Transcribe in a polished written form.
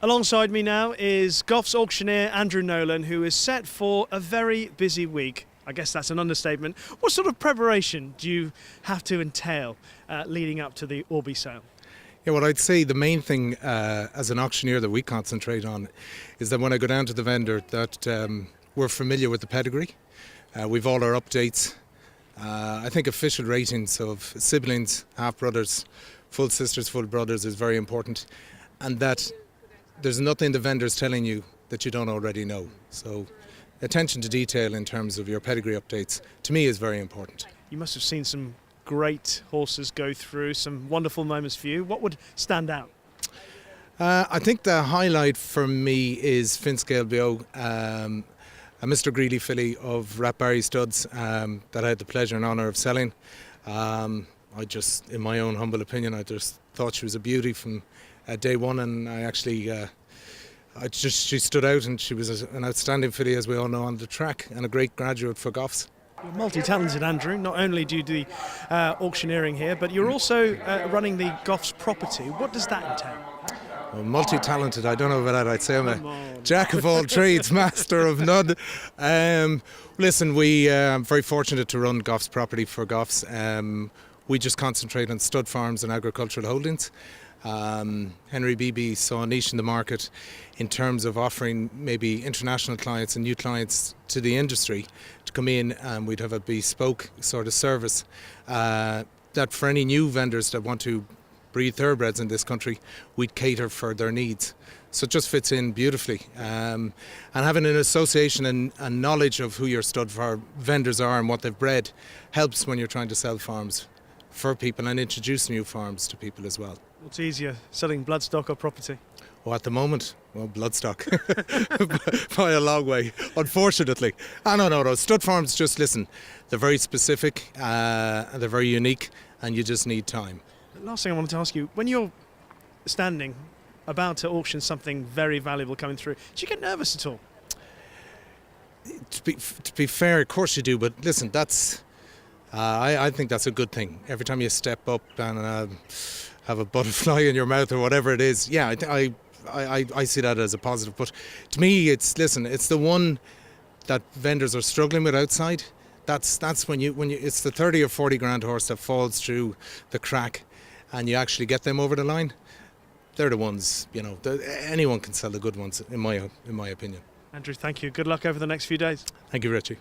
Alongside me now is Goffs auctioneer Andrew Nolan, who is set for a very busy week. I guess that's an understatement. What sort of preparation do you have to entail leading up to the Orby sale? Yeah, well, I'd say the main thing as an auctioneer that we concentrate on is that when I go down to the vendor that we're familiar with the pedigree. We've all our updates. I think official ratings of siblings, half-brothers, full sisters, full brothers is very important, and that there's nothing the vendor's telling you that you don't already know. So attention to detail in terms of your pedigree updates, to me, is very important. You must have seen some great horses go through, some wonderful moments for you. What would stand out? I think the highlight for me is Finscale Bio, a Mr. Greeley filly of Ratbarry Studs that I had the pleasure and honour of selling. I just, in my own humble opinion, I just thought she was a beauty from day one, and I actually, she stood out, and she was an outstanding filly, as we all know, on the track, and a great graduate for Goffs. You're multi-talented, Andrew. Not only do you do the auctioneering here, but you're also running the Goffs Property. What does that entail? Well, multi-talented, I don't know about that. I'd say I'm a jack of all trades, master of none. Listen, we are very fortunate to run Goffs Property for Goffs. We just concentrate on stud farms and agricultural holdings. Henry Beebe saw a niche in the market in terms of offering maybe international clients and new clients to the industry to come in, and we'd have a bespoke sort of service that for any new vendors that want to breed thoroughbreds in this country, we'd cater for their needs. So it just fits in beautifully. And having an association and knowledge of who your stud farm vendors are and what they've bred helps when you're trying to sell farms for people and introduce new farms to people as well. What's easier, selling bloodstock or property? Oh, at the moment, well, bloodstock by a long way, unfortunately. No. Stud farms, just listen, they're very specific, and they're very unique, and you just need time. The last thing I wanted to ask you, when you're standing about to auction something very valuable coming through, do you get nervous at all? To be fair, of course you do, but listen, that's I think that's a good thing. Every time you step up and have a butterfly in your mouth or whatever it is, yeah, I see that as a positive. But to me, it's the one that vendors are struggling with outside. That's when you it's the 30 or 40 grand horse that falls through the crack, and you actually get them over the line. They're the ones, anyone can sell the good ones, in my opinion. Andrew, thank you. Good luck over the next few days. Thank you, Richie.